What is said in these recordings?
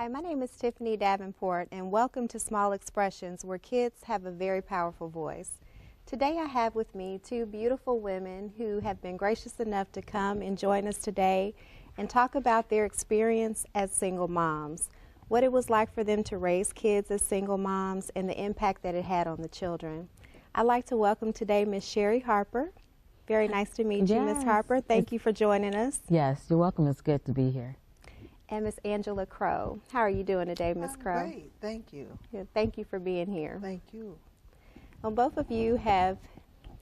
Hi, my name is Tiffany Davenport, and welcome to Small Expressions, where kids have a very powerful voice. Today I have with me two beautiful women who have been gracious enough to come and join us today and talk about their experience as single moms, what it was like for them to raise kids as single moms, and the impact that it had on the children. I'd like to welcome today Miss Shari Harper. Very nice to meet you, Miss Harper. Thank you for joining us. Yes, you're welcome. It's good to be here. And Miss Angela Crowe. How are you doing today, Miss Crowe? Great, thank you. Good. Thank you for being here. Thank you. Well, both of you have,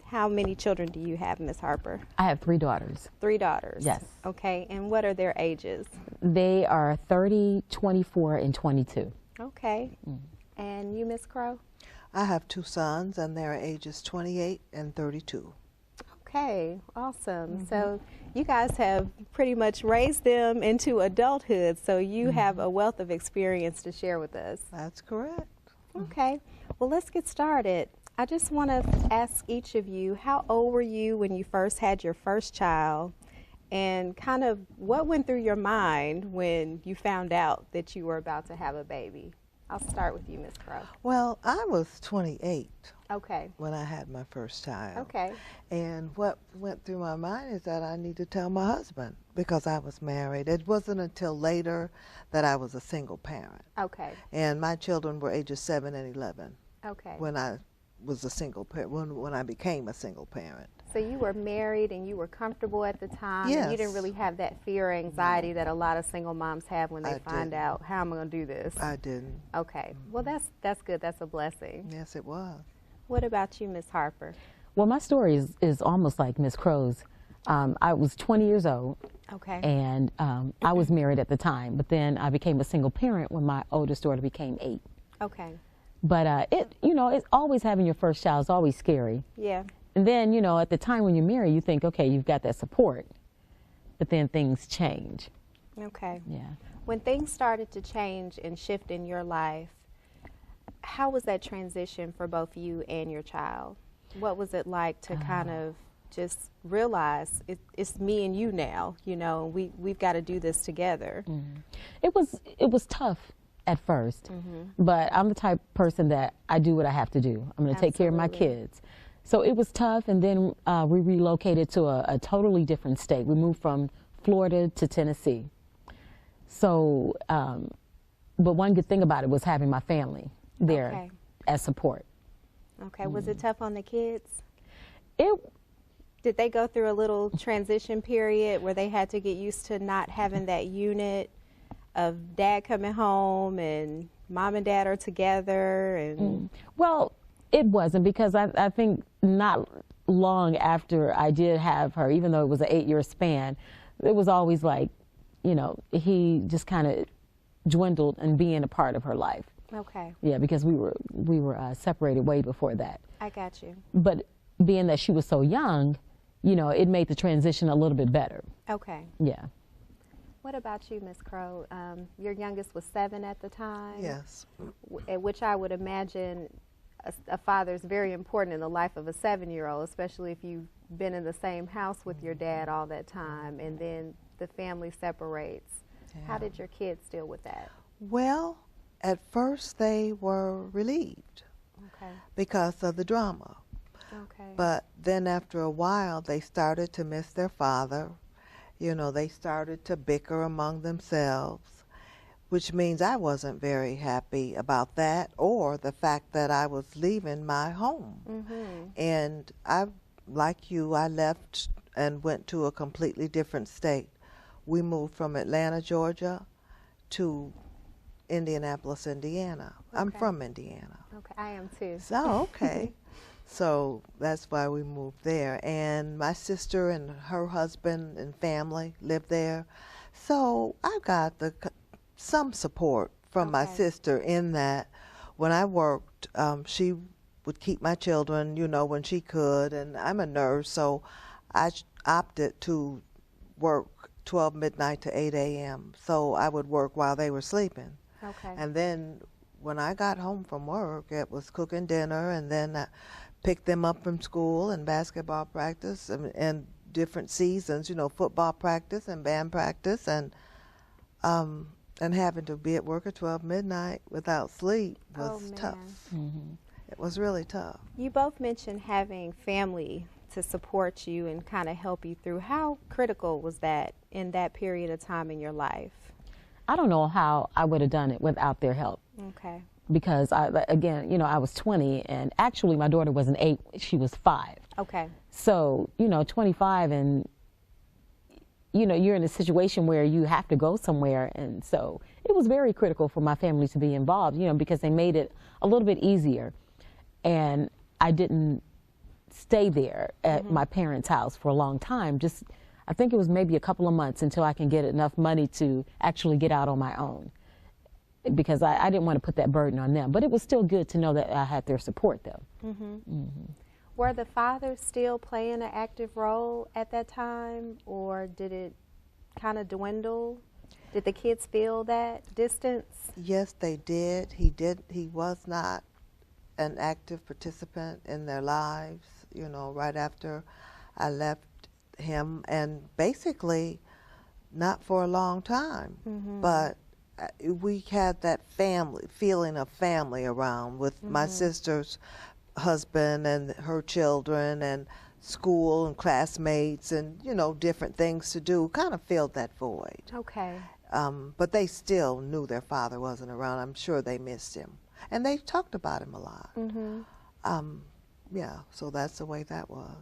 how many children do you have, Miss Harper? I have 3 daughters. 3 daughters? Yes. Okay, and what are their ages? They are 30, 24, and 22. Okay. And you, Miss Crowe? I have 2 sons, and their ages 28 and 32. Okay, awesome. So you guys have pretty much raised them into adulthood, so you have a wealth of experience to share with us. That's correct. Okay, well, let's get started. I just want to ask each of you, how old were you when you first had your first child, and kind of what went through your mind when you found out that you were about to have a baby? I'll start with you, Miss Crowe. Well, I was 28 Okay. when I had my first child. Okay. And what went through my mind is that I need to tell my husband because I was married. It wasn't until later that I was a single parent. Okay. And my children were ages 7 and 11 Okay. when I was a single parent, when I became a single parent. So you were married and you were comfortable at the time. Yes. And you didn't really have that fear or anxiety that a lot of single moms have when they find out, how am I going to do this? I didn't. Okay. Well, that's good. That's a blessing. Yes, it was. What about you, Miss Harper? Well, my story is almost like Miss Crowe's. I was 20 years old, Okay. and I was married at the time, but then I became a single parent when my oldest daughter became 8. Okay. But it's always having your first child is always scary. Yeah. And then, at the time when you're married, you think, okay, you've got that support, but then things change. Okay. Yeah. When things started to change and shift in your life, how was that transition for both you and your child? What was it like to kind of just realize it's me and you now, we've got to do this together? It was tough at first, but I'm the type of person that I do what I have to do. I'm going to take care of my kids. So it was tough, and then we relocated to a totally different state. We moved from Florida to Tennessee. So, but one good thing about it was having my family there as support. Okay. Was it tough on the kids? Did Did they go through a little transition period where they had to get used to not having that unit of dad coming home and mom and dad are together? And Well, it wasn't, because I think not long after I did have her, even though it was an 8-year span, it was always like, he just kind of dwindled in being a part of her life. Okay. Yeah, because we were separated way before that. I got you. But being that she was so young, it made the transition a little bit better. Okay. Yeah. What about you, Miss Crowe? Your youngest was 7 at the time. Yes. At which I would imagine a father is very important in the life of a 7-year-old, especially if you've been in the same house with your dad all that time, and then the family separates. Yeah. How did your kids deal with that? Well, at first they were relieved Okay. because of the drama. Okay. But then after a while, they started to miss their father. They started to bicker among themselves, which means I wasn't very happy about that, or the fact that I was leaving my home. And like you, I left and went to a completely different state. We moved from Atlanta, Georgia, to Indianapolis, Indiana. I'm from Indiana. Okay, I am too. So, okay. So that's why we moved there. And my sister and her husband and family lived there. So I got some support from my sister in that when I worked, she would keep my children, when she could. And I'm a nurse, so I opted to work 12 midnight to 8 a.m. So I would work while they were sleeping. Okay. And then when I got home from work, it was cooking dinner, and then I picked them up from school and basketball practice and different seasons, football practice and band practice. And And having to be at work at 12 midnight without sleep was Oh, tough. Mm-hmm. It was really tough. You both mentioned having family to support you and kind of help you through. How critical was that in that period of time in your life? I don't know how I would have done it without their help. Okay. Because, again, you know, I was 20, and actually my daughter wasn't 8, she was 5. Okay. So, you know, 25, and, you know, you're in a situation where you have to go somewhere. And so it was very critical for my family to be involved, you know, because they made it a little bit easier. And I didn't stay there at my parents' house for a long time. Just, I think it was maybe a couple of months until I can get enough money to actually get out on my own, because I didn't want to put that burden on them. But it was still good to know that I had their support, though. Were the fathers still playing an active role at that time, or did it kind of dwindle? Did the kids feel that distance? Yes, they did. He was not an active participant in their lives, you know, right after I left him, and basically not for a long time. But we had that family, feeling of family around with my sister's husband and her children and school and classmates and, you know, different things to do, kind of filled that void. Okay. But they still knew their father wasn't around. I'm sure they missed him. And they talked about him a lot. Yeah, so that's the way that was.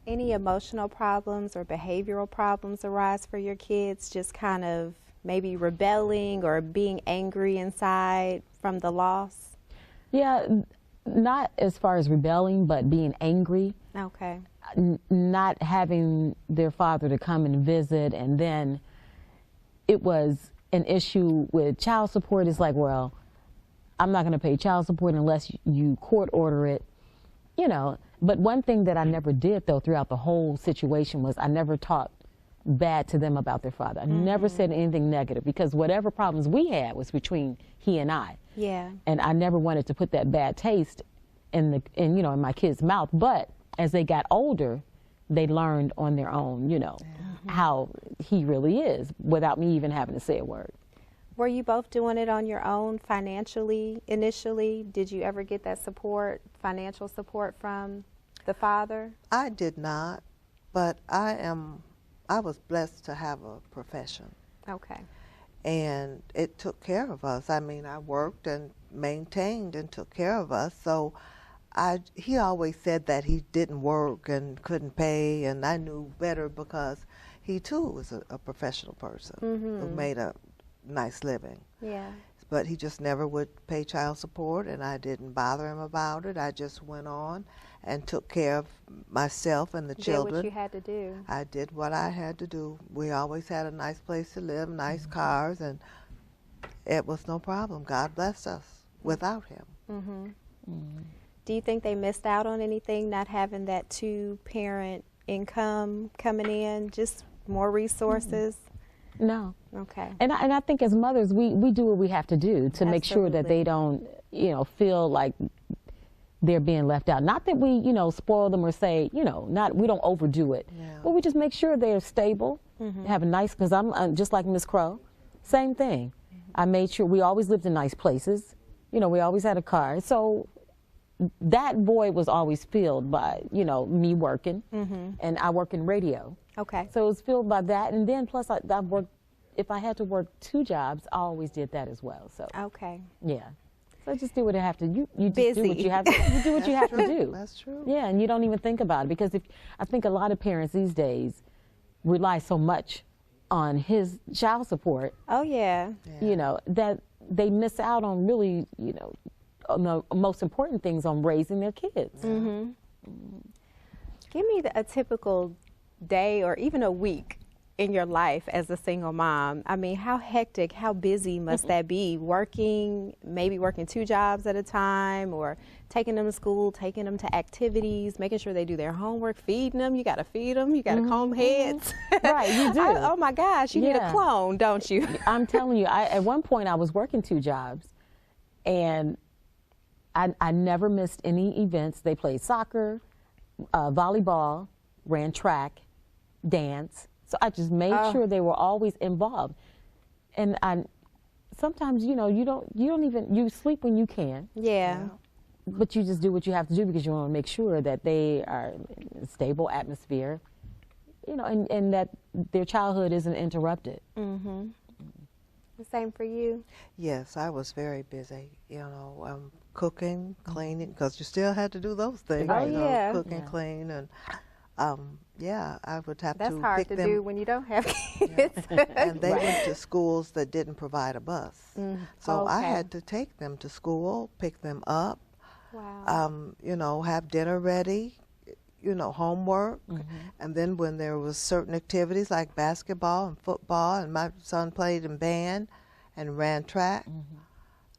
Any emotional problems or behavioral problems arise for your kids, just kind of maybe rebelling or being angry inside from the loss? Yeah, not as far as rebelling, but being angry. Okay. Not having their father to come and visit, and then it was an issue with child support. It's like, well, I'm not going to pay child support unless you court order it, you know. But one thing that I never did, though, throughout the whole situation was I never talked bad to them about their father. I never said anything negative, because whatever problems we had was between he and I. Yeah. And I never wanted to put that bad taste in my kids' mouth. But as they got older, they learned on their own, you know, how he really is, without me even having to say a word. Were you both doing it on your own financially initially? Did you ever get that support, financial support from the father? I did not, but I was blessed to have a profession. Okay. And it took care of us. I mean, I worked and maintained and took care of us. So he always said that he didn't work and couldn't pay, and I knew better because he too was a professional person who made a nice living. Yeah. But he just never would pay child support, and I didn't bother him about it. I just went on and took care of myself and the children. Did what you had to do. I did what I had to do. We always had a nice place to live, nice cars, and it was no problem. God blessed us without him. Do you think they missed out on anything, not having that two-parent income coming in, just more resources? No. Okay. And I think as mothers, we do what we have to do to make sure that they don't, you know, feel like they're being left out. Not that we, you know, spoil them or say, you know, we don't overdo it. Yeah. But we just make sure they're stable, have a nice, because I'm just like Miss Crowe, same thing. I made sure we always lived in nice places. You know, we always had a car. So that void was always filled by, you know, me working, and I work in radio. Okay. So it was filled by that, and then plus I worked, if I had to work 2 jobs, I always did that as well. So Okay. yeah. So just do what you have to. You just Busy. do what you have to. You do what you have to do. That's true. Yeah, and you don't even think about it, because I think a lot of parents these days rely so much on his child support, Oh, yeah. you know, that they miss out on really, you know, on the most important things, on raising their kids. Give me a typical day or even a week in your life as a single mom. I mean, how hectic, how busy must that be? Maybe working 2 jobs at a time, or taking them to school, taking them to activities, making sure they do their homework, feeding them. You got to feed them. You got to comb heads. Right, you do. Oh my gosh, you need a clone, don't you? I'm telling you, at one point I was working 2 jobs, and I never missed any events. They played soccer, volleyball, ran track, dance. So I just made sure they were always involved. And sometimes, you know, you sleep when you can. Yeah. But you just do what you have to do because you want to make sure that they are in a stable atmosphere, you know, and that their childhood isn't interrupted. Mm-hmm. The same for you? Yes, I was very busy, you know, cooking, cleaning, because you still had to do those things. Oh, you know, yeah. Cook and clean, and yeah, I would have That's to hard pick to them. do when you don't have kids. And they went to schools that didn't provide a bus. So I Okay. had to take them to school, pick them up, Wow. you know, have dinner ready, you know, homework. And then when there was certain activities like basketball and football, and my son played in band and ran track,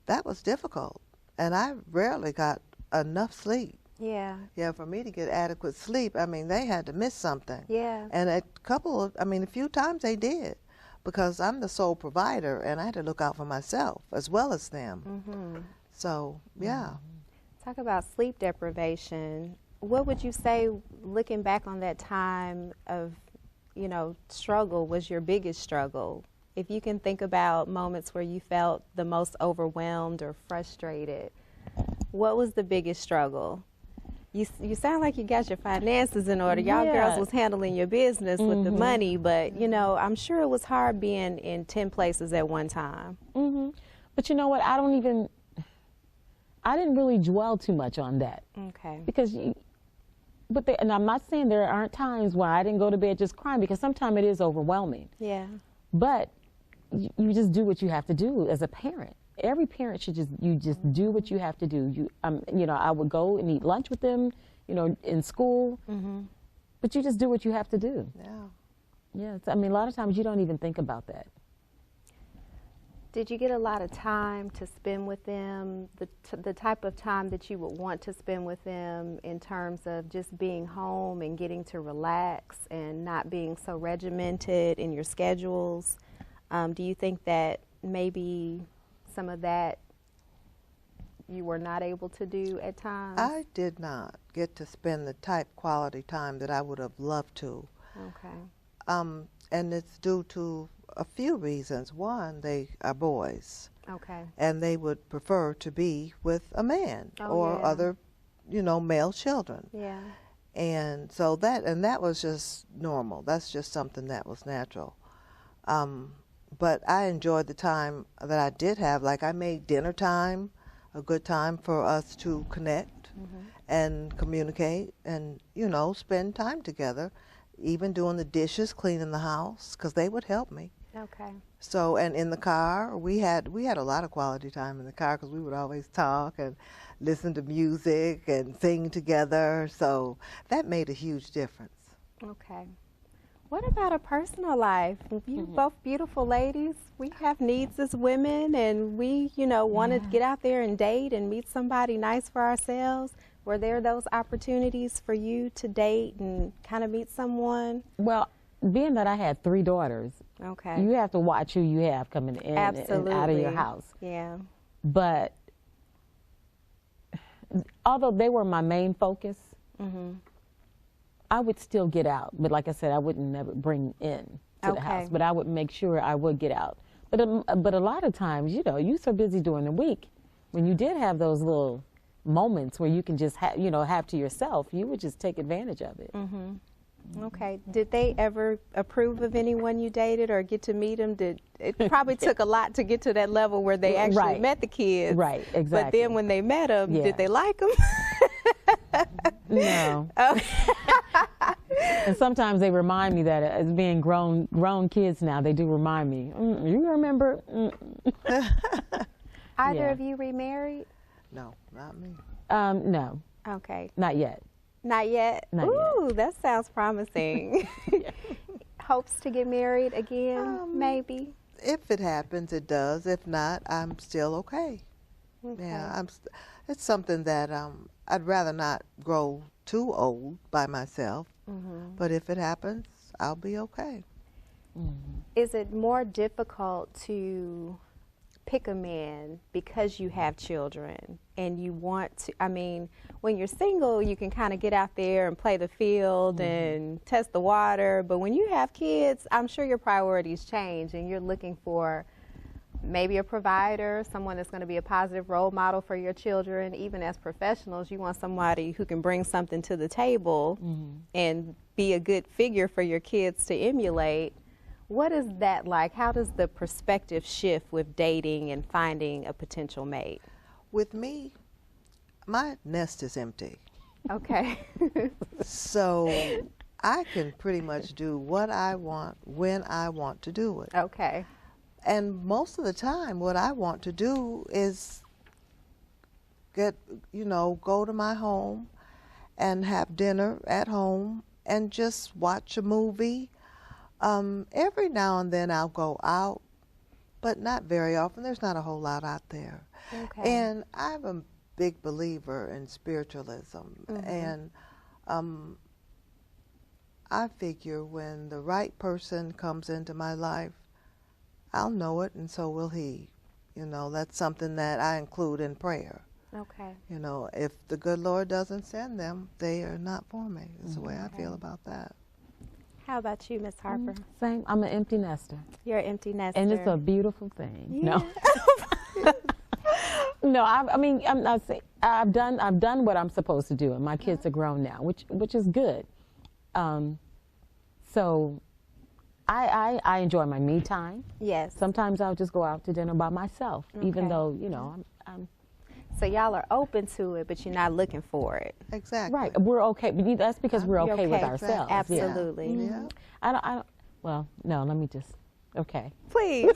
that was difficult. And I rarely got enough sleep. Yeah. Yeah, for me to get adequate sleep, I mean, they had to miss something. Yeah. And a few times they did, because I'm the sole provider and I had to look out for myself as well as them. So, yeah. Talk about sleep deprivation. What would you say, looking back on that time of, you know, struggle, was your biggest struggle? If you can think about moments where you felt the most overwhelmed or frustrated, what was the biggest struggle? You sound like you got your finances in order. Y'all girls was handling your business with the money, but, you know, I'm sure it was hard being in 10 places at one time. But you know what? I didn't really dwell too much on that. Okay. Because, and I'm not saying there aren't times where I didn't go to bed just crying, because sometimes it is overwhelming. Yeah. But you just do what you have to do as a parent. Every parent should just do what you have to do. You know, I would go and eat lunch with them, you know, in school. But you just do what you have to do. Yeah. Yes. I mean, a lot of times you don't even think about that. Did you get a lot of time to spend with them, the type of time that you would want to spend with them in terms of just being home and getting to relax and not being so regimented in your schedules? Do you think that maybe some of that you were not able to do at times? I did not get to spend the type quality time that I would have loved to. Okay. And it's due to a few reasons. One, they are boys. Okay. And they would prefer to be with a man or other, you know, male children. Yeah. And so that was just normal. That's just something that was natural. But I enjoyed the time that I did have. Like, I made dinner time a good time for us to connect and communicate and, you know, spend time together, even doing the dishes, cleaning the house, because they would help me. Okay. So, and in the car, we had a lot of quality time in the car, because we would always talk and listen to music and sing together. So that made a huge difference. Okay. What about a personal life? You both beautiful ladies. We have needs as women, and we, you know, want to get out there and date and meet somebody nice for ourselves. Were there those opportunities for you to date and kind of meet someone? Well, being that I had 3 daughters, okay, you have to watch who you have coming in and out of your house. Yeah. But although they were my main focus, I would still get out. But like I said, I wouldn't never bring in to the house. But I would make sure I would get out. But a lot of times, you know, you're so busy during the week, when you did have those little moments where you can just have to yourself, you would just take advantage of it. Okay. Did they ever approve of anyone you dated or get to meet them? It probably took a lot to get to that level where they actually met the kids. Right, exactly. But then when they met them, did they like them? No. Okay. And sometimes they remind me that as being grown kids now, they do remind me, you remember? Either of you remarried? No, not me. No. Okay. Not yet. Not yet? Not Ooh, yet. That sounds promising. Hopes to get married again, maybe? If it happens, it does. If not, I'm still okay. Yeah, it's something that I'd rather not grow too old by myself. But if it happens, I'll be okay. Is it more difficult to pick a man because you have children and you want to, I mean, when you're single, you can kind of get out there and play the field and test the water, but when you have kids, I'm sure your priorities change and you're looking for maybe a provider, someone that's going to be a positive role model for your children. Even as professionals, you want somebody who can bring something to the table and be a good figure for your kids to emulate. What is that like? How does the perspective shift with dating and finding a potential mate? With me, my nest is empty. Okay. So I can pretty much do what I want when I want to do it. Okay. And most of the time, what I want to do is go to my home and have dinner at home and just watch a movie. Every now and then I'll go out, but not very often. There's not a whole lot out there. Okay. And I'm a big believer in spiritualism. And I figure when the right person comes into my life, I'll know it, and so will he. That's something that I include in prayer. Okay. If the good Lord doesn't send them, they are not for me. That's the way I feel about that. How about you, Miss Harper? Same. I'm an empty nester. You're an empty nester. And it's a beautiful thing. Yeah. No. No, I mean, I'm not saying, I've done what I'm supposed to do, and my kids are grown now, which is good. So I enjoy my me time. Yes. Sometimes I'll just go out to dinner by myself, even though, I'm So y'all are open to it, but you're not looking for it. Exactly. right. We're okay. But that's because we're You're okay with okay. ourselves. Absolutely. Yeah. I don't, well, no, let me just, okay. Please.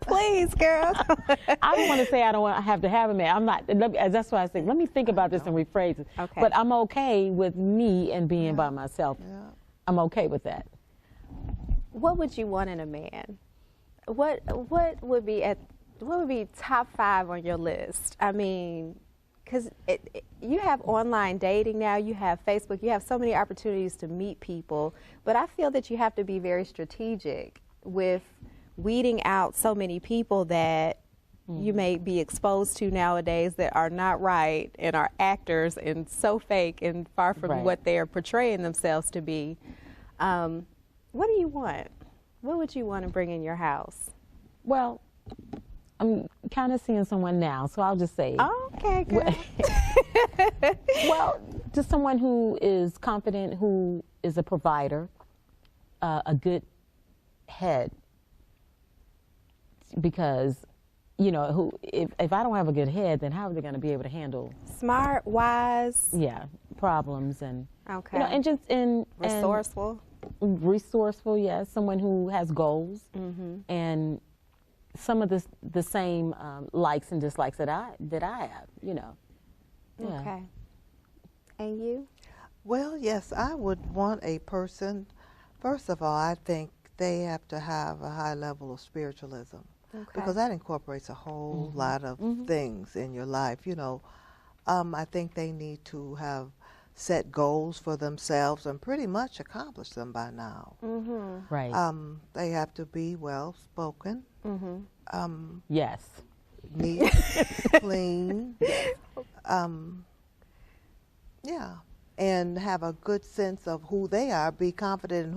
Please, girl. I don't want to say I don't want to have to have a man. I'm not, that's why I say, let me think about this and rephrase it. Okay. But I'm okay with me and being by myself. Yeah. I'm okay with that. What would you want in a man? What would be top 5 on your list? I mean, because you have online dating now, you have Facebook, you have so many opportunities to meet people, but I feel that you have to be very strategic with weeding out so many people that you may be exposed to nowadays that are not right and are actors and so fake and far from what they are portraying themselves to be. What do you want? What would you want to bring in your house? Well, I'm kind of seeing someone now, so I'll just say. Okay, good. Well, just someone who is confident, who is a provider, a good head. Because, if I don't have a good head, then how are they going to be able to handle Smart, wise. Yeah, problems and Okay. and just Resourceful. Resourceful, yes. Someone who has goals and some of the same likes and dislikes that I have, Yeah. Okay. And you? Well, yes, I would want a person. First of all, I think they have to have a high level of spiritualism. Okay. Because that incorporates a whole lot of things in your life. I think they need to have set goals for themselves and pretty much accomplish them by now. Right. They have to be well spoken. Yes. Neat, clean. Yeah, and have a good sense of who they are. Be confident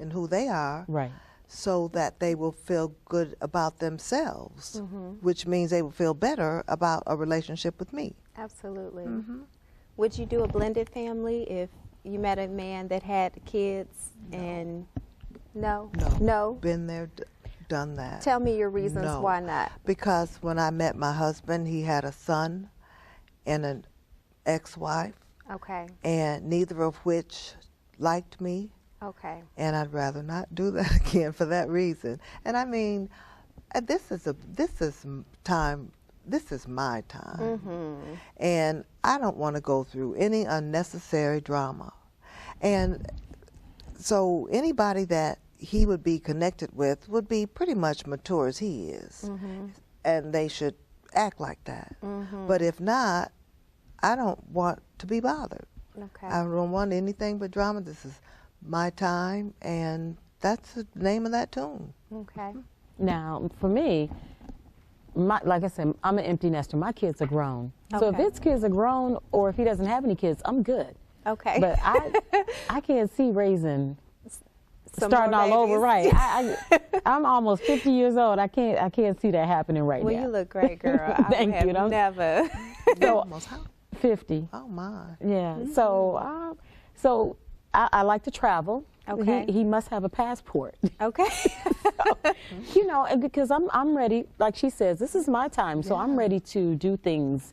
in who they are. Right. So that they will feel good about themselves, which means they will feel better about a relationship with me. Absolutely. Would you do a blended family if you met a man that had kids? And no? Been there, done that. Tell me your reasons No. why not. Because when I met my husband, he had a son and an ex-wife, Okay. and neither of which liked me. Okay. And I'd rather not do that again for that reason. And I mean, this is my time. And I don't want to go through any unnecessary drama. And so anybody that he would be connected with would be pretty much mature as he is. And they should act like that. But if not, I don't want to be bothered. Okay. I don't want anything but drama. This is my time, and that's the name of that tune. Okay. Now, for me, like I said, I'm an empty nester. My kids are grown. So if Okay. his kids are grown, or if he doesn't have any kids, I'm good. Okay. But I can't see raising some starting more all over, babies. right? I'm almost 50 years old. I can't see that happening right Well, now. you look great, girl. I Thank would you. have never. So, Almost how? 50. Oh my. Yeah. So I like to travel. Okay. He must have a passport. Okay. You know, and because I'm ready. Like she says, this is my time, so I'm ready to do things,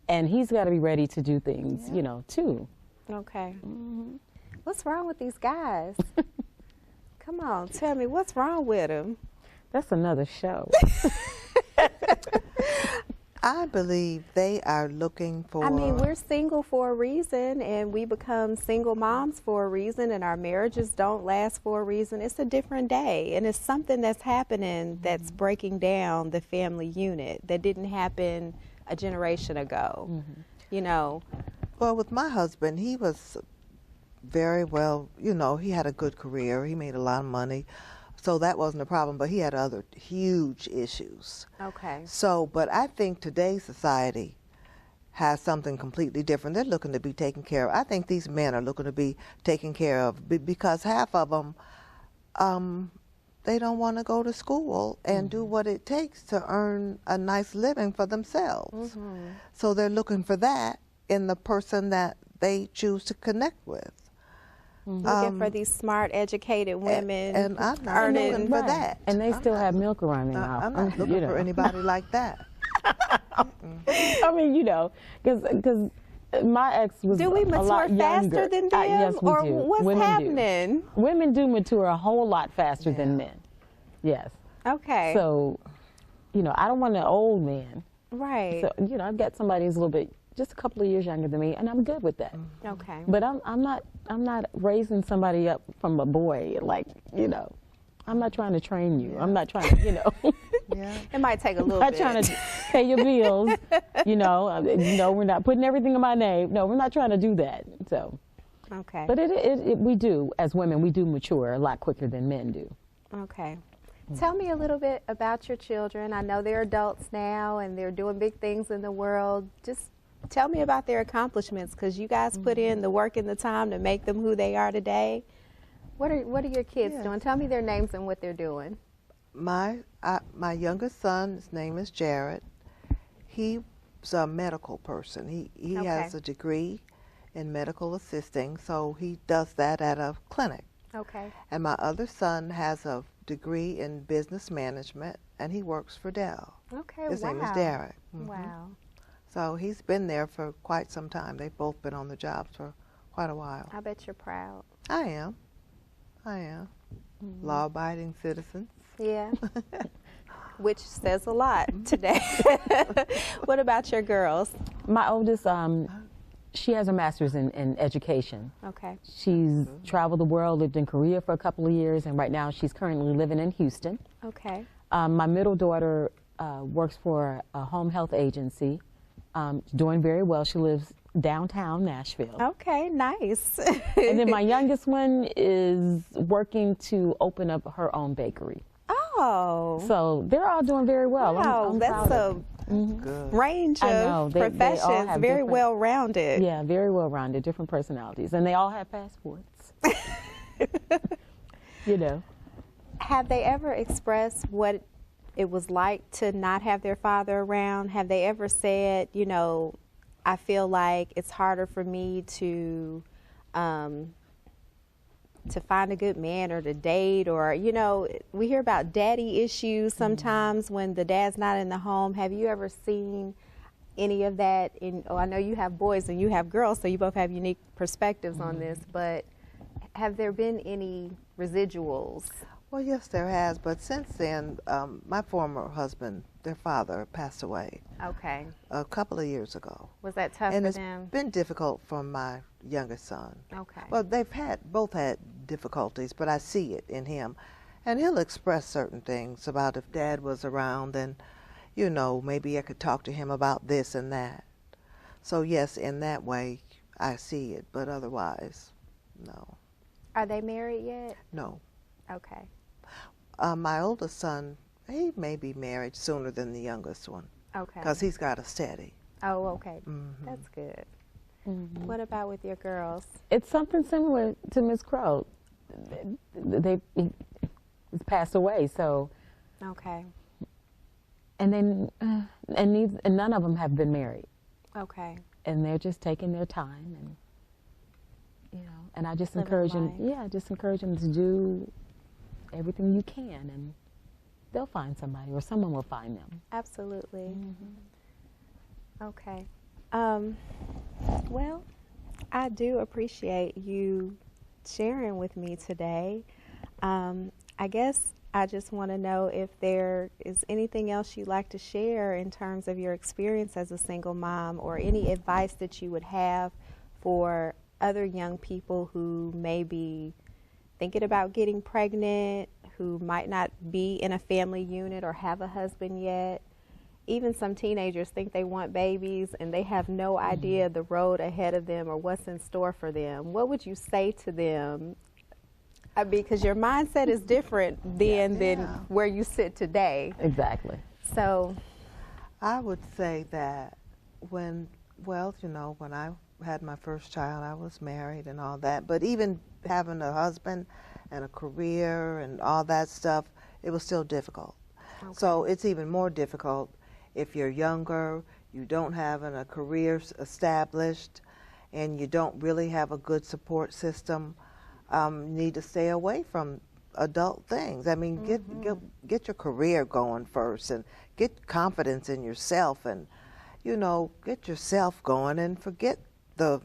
and he's got to be ready to do things, you know, too. Okay. What's wrong with these guys? Come on, tell me what's wrong with them. That's another show. I believe they are looking for. I mean, we're single for a reason, and we become single moms for a reason, and our marriages don't last for a reason. It's a different day, and it's something that's happening that's breaking down the family unit that didn't happen a generation ago. You know. Well, with my husband, he was very well, you know, he had a good career. He made a lot of money. So that wasn't a problem, but he had other huge issues. Okay. So, but I think today's society has something completely different. They're looking to be taken care of. I think these men are looking to be taken care of because half of them, they don't want to go to school and do what it takes to earn a nice living for themselves. So they're looking for that in the person that they choose to connect with. Looking for these smart, educated women. And I'm not looking for that. And they still have milk around their mouth. I'm not looking for anybody like that. I mean, you know, because my ex was Do we a lot mature faster younger. than them? Yes, we or do. what's Women happening? Do. Women do mature a whole lot faster than men. Yes. Okay. So, you know, I don't want an old man. Right. So, you know, I've got somebody who's a little bit, just a couple of years younger than me, and I'm good with that. Okay. But I'm not raising somebody up from a boy, like, you know. I'm not trying to train you. I'm not trying to, you know. It might take a little I'm bit. not trying to pay your bills, you know. We're not putting everything in my name. No, we're not trying to do that. So, Okay. but we do, as women, we do mature a lot quicker than men do. Okay. Tell me a little bit about your children. I know they're adults now and they're doing big things in the world. Just tell me about their accomplishments, because you guys put in the work and the time to make them who they are today. What are your kids doing? Tell me their names and what they're doing. My youngest son, his name is Jared. He's a medical person. He has a degree in medical assisting, so he does that at a clinic. Okay. And my other son has a degree in business management, and he works for Dell. Okay. His name is Derek. Wow. So he's been there for quite some time. They've both been on the job for quite a while. I bet you're proud. I am. Law-abiding citizens. Yeah. Which says a lot today. What about your girls? My oldest, she has a master's in education. Okay. She's traveled the world, lived in Korea for a couple of years, and right now she's currently living in Houston. Okay. My middle daughter works for a home health agency, doing very well. She lives downtown Nashville. Okay, nice. And then my youngest one is working to open up her own bakery. Oh. So they're all doing very well. Wow, I'm that's proud a Good. range I know, of they all professions, have very different- well rounded. Yeah, very well rounded, different personalities, and they all have passports. You know. Have they ever expressed what it was like to not have their father around? Have they ever said, you know, I feel like it's harder for me to find a good man or to date, or, you know, we hear about daddy issues sometimes when the dad's not in the home. Have you ever seen any of that? I know you have boys and you have girls, so you both have unique perspectives on this, but have there been any residuals? Well, yes, there has, but since then, my former husband, their father, passed away Okay. a couple of years ago. Was that tough And for it's them? been difficult for my youngest son. Okay. Well, they've both had difficulties, but I see it in him. And he'll express certain things about if Dad was around, and, you know, maybe I could talk to him about this and that. So, yes, in that way, I see it, but otherwise, no. Are they married yet? No. Okay. My oldest son, he may be married sooner than the youngest one, Okay. because he's got a steady. Oh, okay. That's good. What about with your girls? It's something similar to Miss Crowe. he's passed away. So, Okay. and then and none of them have been married, Okay. and they're just taking their time, and and I just Living encourage them. life. Yeah, just encourage them to do everything you can, and they'll find somebody, or someone will find them. Absolutely. Okay. Well, I do appreciate you sharing with me today. I guess I just want to know if there is anything else you'd like to share in terms of your experience as a single mom, or any advice that you would have for other young people who may be thinking about getting pregnant, who might not be in a family unit or have a husband yet. Even some teenagers think they want babies and they have no idea the road ahead of them or what's in store for them. What would you say to them? Because your mindset is different then than where you sit today. Exactly. So I would say that when I had my first child, I was married and all that. But even having a husband and a career and all that stuff, it was still difficult. Okay. So it's even more difficult if you're younger, you don't have a career established, and you don't really have a good support system. You need to stay away from adult things. I mean, get your career going first, and get confidence in yourself, and get yourself going, and forget the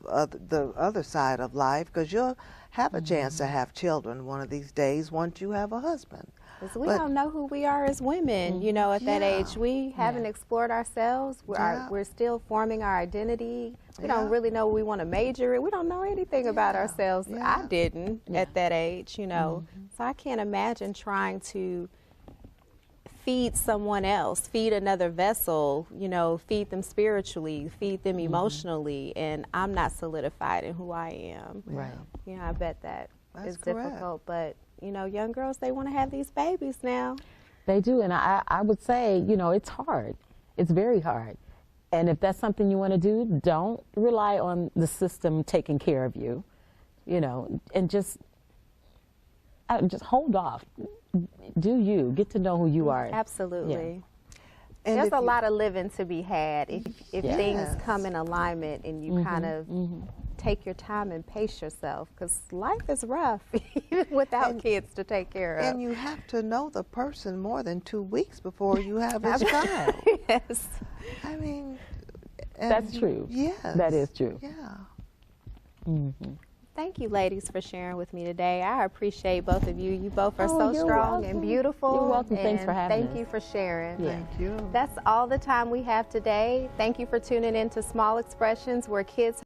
other side of life, because you'll have a chance to have children one of these days once you have a husband. Because we don't know who we are as women, at that age. We haven't explored ourselves. We're still forming our identity. We don't really know what we want to major in. We don't know anything about ourselves. I didn't at that age, So I can't imagine trying to feed someone else, feed another vessel, feed them spiritually, feed them emotionally, and I'm not solidified in who I am. Right. I bet that's correct. difficult, but young girls, they want to have these babies now. They do, and I would say, it's hard. It's very hard. And if that's something you want to do, don't rely on the system taking care of you, and just hold off. Do you get to know who you are? Absolutely. And there's a lot of living to be had if things come in alignment and you kind of take your time and pace yourself, because life is rough even without kids to take care of. And you have to know the person more than 2 weeks before you have a child. Yes. I mean, that's true. Yes. That is true. Yeah. Thank you, ladies, for sharing with me today. I appreciate both of you. You both are so you're strong welcome. and beautiful. You're welcome. Thanks for having us. Thank you for sharing. Yeah. Thank you. That's all the time we have today. Thank you for tuning in to Small Expressions, where kids